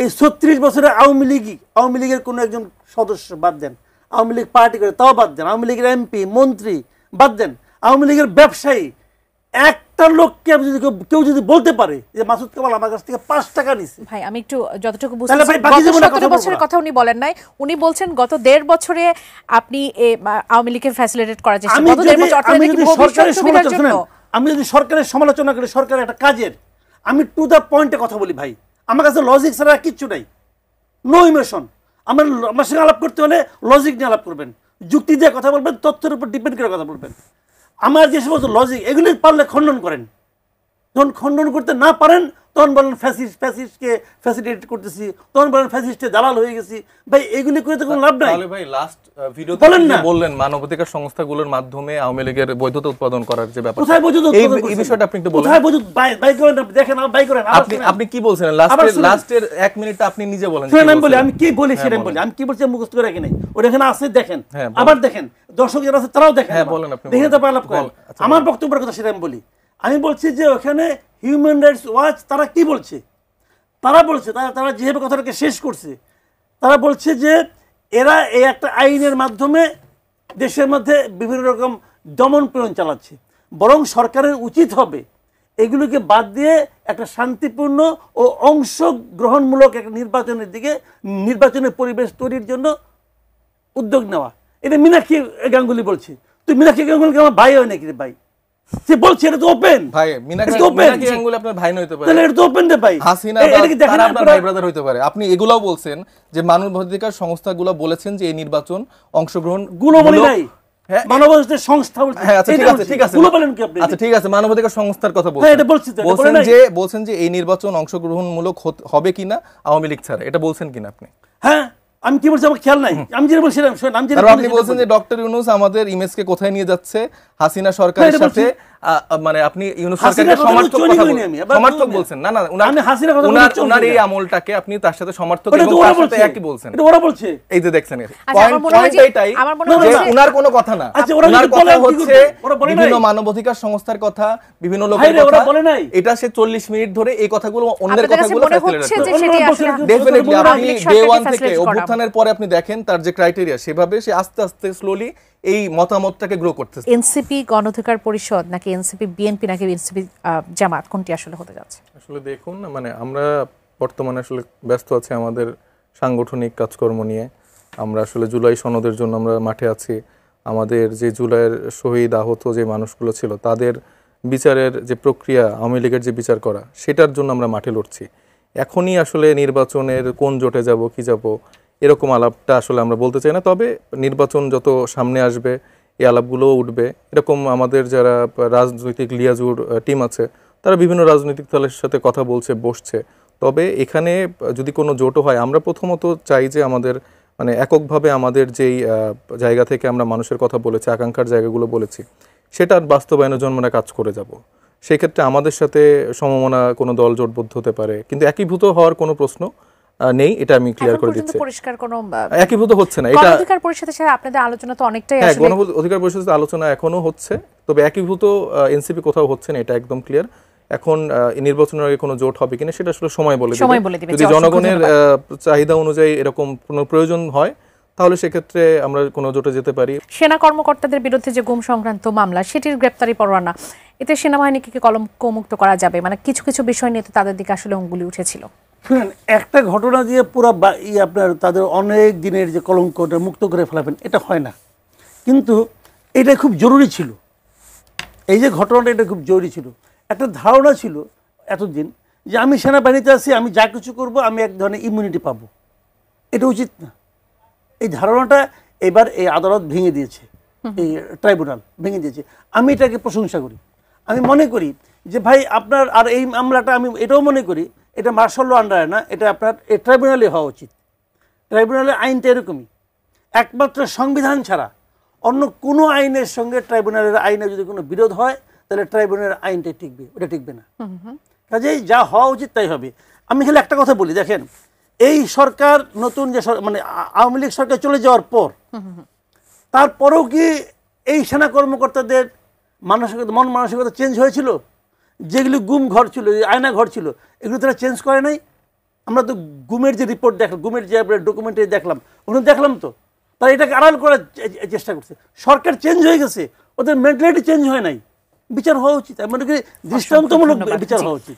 এই ৩৬ বছরে আওয়ামী লীগের কোনো একজন সদস্য বাদ দেন, আওয়ামী লীগ পার্টি করে তাও বাদ দেন, আওয়ামী লীগের এমপি মন্ত্রী বাদ দেন, আওয়ামী লীগের ব্যবসায়ী একটা লোককে কেউ যদি বলতে পারে যে মাসুদ কামাল আমার কাছ থেকে ৫ টাকা নিছে, ভাই আমি একটু যতটুকু বুঝতে পারছি ১৭ বছরের কথা উনি বলেন নাই, উনি বলছেন গত ১.৫ বছরে আপনি আওয়ামী লীগকে ফ্যাসিলিটেট করার চেষ্টা গত ১.৫ বছর অর্থনৈতিক ভবিষ্যৎ সুবিধার জন্য। আমি যদি সরকারের সমালোচনা করি, সরকারের একটা কাজের, আমি টু দ্য পয়েন্টে কথা বলি ভাই, আমার কাছে লজিক ছাড়া কিচ্ছু নাই, নো ইমোশন। আমার সঙ্গে আলাপ করতে হলে লজিক নিয়ে আলাপ করবেন, যুক্তি দিয়ে কথা বলবেন, তথ্যের উপর ডিপেন্ড করে কথা বলবেন। আমার যে সমস্ত লজিক এগুলি পারলে খণ্ডন করেন, যখন খণ্ডন করতে না পারেন তখন বলেন ফ্যাসিস্টকে ফ্যাসিলিটেট করতেছি, তখন বলেন ফ্যাসিস্টে দালাল হয়ে গেছি। ভাই এগুলি করে তো কোনো লাভ নাই। তাহলে ভাই লাস্ট ভিডিওতে বললেন মানবাধিকার সংস্থাগুলোর মাধ্যমে আওয়ামী লীগের বৈধতা উৎপাদন করার যে ব্যাপার, কোথায় বৈধতা উৎপাদন করছেন? এই বিষয়টা আপনি একটু বলেন। কোথায় বৈধতা বাই করেন, দেখেন বাই করেন। আপনি কি বলছেন লাস্টের 1 মিনিটটা আপনি নিজে বলেন। শুনেন আমি বলি, আমি কি বলি সেটা বলি, আমি কি বলছি মুখস্থ করে রাখি নাই, ওটা এখানে আছে দেখেন, আবার দেখেন, দর্শক যারা আছে তারাও দেখেন, দেখে তো আলাপ করেন। আমার বক্তব্যের কথা সেটা আমি বলি। আমি বলছি যে ওখানে হিউম্যান রাইটস ওয়াচ তারা কি বলছে, তারা যেভাবে কথাটাকে শেষ করছে, তারা বলছে যে এরা এই একটা আইনের মাধ্যমে দেশের মধ্যে বিভিন্ন রকম দমন পীড়ন চালাচ্ছে, বরং সরকারের উচিত হবে এগুলোকে বাদ দিয়ে একটা শান্তিপূর্ণ ও অংশগ্রহণমূলক একটা নির্বাচনের পরিবেশ তৈরির জন্য উদ্যোগ নেওয়া। এটা মীনাক্ষী গাঙ্গুলি বলছে। তুই মীনাক্ষী গাঙ্গুলিকে আমার ভাই হয় নাকি রে ভাই? সে বলছে এটা তো ওপেন ভাই, মীনাক্ষী গাঙ্গুলি আপনার ভাই নইতে পারে, তাহলে এটা তো ওপেন রে ভাই। হাসিনা তারা আপনার ভাই ব্রাদার হইতে পারে। আপনি এগুলাও বলছেন যে মানবাধিকার সংস্থাগুলো বলেছেন যে এই নির্বাচন অংশগ্রহণ গুলো বলি নাই, মানবাধিকার সংস্থা বলছে। হ্যাঁ আচ্ছা ঠিক আছে গুলো বলেন কি আপনি? আচ্ছা ঠিক আছে, মানবাধিকার সংস্থার কথা বলছেন। হ্যাঁ এটা বলছি তো, বলছেন যে এই নির্বাচন অংশগ্রহণমূলক হবে কিনা আওয়ামী লীগ ছাড়া, এটা বলছেন কিনা আপনি? হ্যাঁ আমি কি বলছি আমার খেয়াল নাই, আমি যেটা বলছিলাম আপনি বলছেন যে ডক্টর ইউনূস আমাদের ইমেজকে কোথায় নিয়ে যাচ্ছে, হাসিনা সরকারের সাথে, মানে আপনি ইউনূস সরকারকে সমর্থক বলছেন। না উনার এই আমলটাকে আপনি তার সাথে সমর্থক এবং তার সাথে একই বলছেন, এটা ওরা বলছে। এই যে দেখছেন পয়েন্ট এটাই যে উনার কোনো কথা না, উনার কথা হচ্ছে বিভিন্ন মানবাধিকার সংস্থার কথা, বিভিন্ন লোকের কথা, এটা সে 40 মিনিট ধরে এই কথাগুলো অন্যের কথাগুলো ডেফিনেটলি আপনি ডে 1 থেকে অভ্যুত্থানের পরে আপনি দেখেন তার যে ক্রাইটেরিয়া, সেভাবে সে আস্তে আস্তে স্লোলি এই মতামতটাকে গ্রো করতেছে। এনসিপি গণ অধিকার পরিষদ নাকি এনসিপি বিএনপি নাকি এনসিপি জামাত, কোনটি আসলে হতে যাচ্ছে? আসলে দেখুন না, মানে আমরা বর্তমানে আসলে ব্যস্ত আছি আমাদের সাংগঠনিক কাজকর্ম নিয়ে। আমরা আসলে জুলাই সনদের জন্য আমরা মাঠে আছি। আমাদের যে জুলাইয়ের শহীদ আহত যে মানুষগুলো ছিল তাদের বিচারের যে প্রক্রিয়া, আওয়ামী লীগের যে বিচার করা, সেটার জন্য আমরা মাঠে লড়ছি। এখনই আসলে নির্বাচনের কোন জোটে যাব কি যাব এরকম আলাপটা আসলে আমরা বলতে চাই না। তবে নির্বাচন যত সামনে আসবে এই আলাপগুলোও উঠবে। এরকম আমাদের যারা রাজনৈতিক লিয়াজুর টিম আছে তারা বিভিন্ন রাজনৈতিক দলের সাথে কথা বসছে। তবে এখানে যদি কোনো জোটও হয়, আমরা প্রথমত চাই যে আমাদের মানে এককভাবে আমাদের যেই জায়গা থেকে আমরা মানুষের কথা বলেছি, আকাঙ্ক্ষার জায়গাগুলো বলেছি, সেটার বাস্তবায়নের জন্য আমরা কাজ করে যাব। সেই ক্ষেত্রে আমাদের সাথে সমমনা কোনো দল জোটবদ্ধ হতে পারে, কিন্তু একীভূত হওয়ার কোনো প্রশ্ন নেই, এটা আমি ক্লিয়ার করে দিচ্ছি। পরিষ্কার কোনো একীভূত হচ্ছে না। এটা অধিকার পরিষদের সাথে আপনাদের আলোচনা তো অনেকটাই আসলে গণ অধিকার পরিষদের আলোচনা এখনো হচ্ছে, তবে একীভূত এনসিপি কোথাও হচ্ছে না, এটা একদম ক্লিয়ার। এখন নির্বাচনের আগে কোনো জোট হবে কিনা সেটা আসলে সময় বলে দিবে। যদি জনগণের চাহিদা অনুযায়ী এরকম কোনো প্রয়োজন হয় তাহলে সেক্ষেত্রে আমরা কোনো জোটে যেতে পারি। সেনা কর্মকর্তাদের বিরুদ্ধে যে গুম সংক্রান্ত মামলা, সেটির গ্রেপ্তারি পরোয়ানা, এতে সেনাবাহিনীকে কলঙ্কমুক্ত করা যাবে? মানে কিছু কিছু বিষয় নিয়ে তো তাদের দিকে আসলে অঙ্গুলি উঠেছিল। শুনেন, একটা ঘটনা দিয়ে পুরো আপনার তাদের অনেক দিনের যে কলঙ্কটা মুক্ত করে ফেলাবেন, এটা হয় না। কিন্তু এটা খুব জরুরি ছিল, এই যে ঘটনাটা, এটা খুব জরুরি ছিল। একটা ধারণা ছিল এতদিন যে আমি সেনাবাহিনীতে আছি, আমি যা কিছু করব আমি এক ধরনের ইমিউনিটি পাবো, এটা উচিত না। এই ধারণাটা এবার এই আদালত ভেঙে দিয়েছে, এই ট্রাইব্যুনাল ভেঙে দিয়েছে। আমি এটাকে প্রশংসা করি। আমি মনে করি যে ভাই আপনার আর এই মামলাটা, আমি এটাও মনে করি এটা মার্শাল ল আন্ডারে না, এটা আপনার এই ট্রাইব্যুনালে হওয়া উচিত। ট্রাইব্যুনালের আইনটা এরকমই, একমাত্র সংবিধান ছাড়া অন্য কোনো আইনের সঙ্গে ট্রাইব্যুনালের আইনে যদি কোনো বিরোধ হয় তাহলে ট্রাইব্যুনালের আইনটা টিকবে, ওটা টিকবে না। কাজেই যা হওয়া উচিত তাই হবে। আমি খালি একটা কথা বলি, দেখেন এই সরকার নতুন যে মানে আওয়ামী লীগ সরকার চলে যাওয়ার পর, তারপরেও কি এই সেনা কর্মকর্তাদের মন মানসিকতা চেঞ্জ হয়েছিল? যেগুলি গুম ঘর ছিল, আয়না ঘর ছিল, এগুলো তারা চেঞ্জ করে নাই। আমরা তো গুমের যে রিপোর্ট দেখলাম, গুমের যে ডকুমেন্টে দেখলাম, ওখানে দেখলাম তো তারা এটাকে আড়াল করার চেষ্টা করছে। সরকার চেঞ্জ হয়ে গেছে, ওদের মেন্টালিটি চেঞ্জ হয় নাই। বিচার হওয়া উচিত, আমি মনে করি দৃষ্টান্তমূলক বিচার হওয়া উচিত।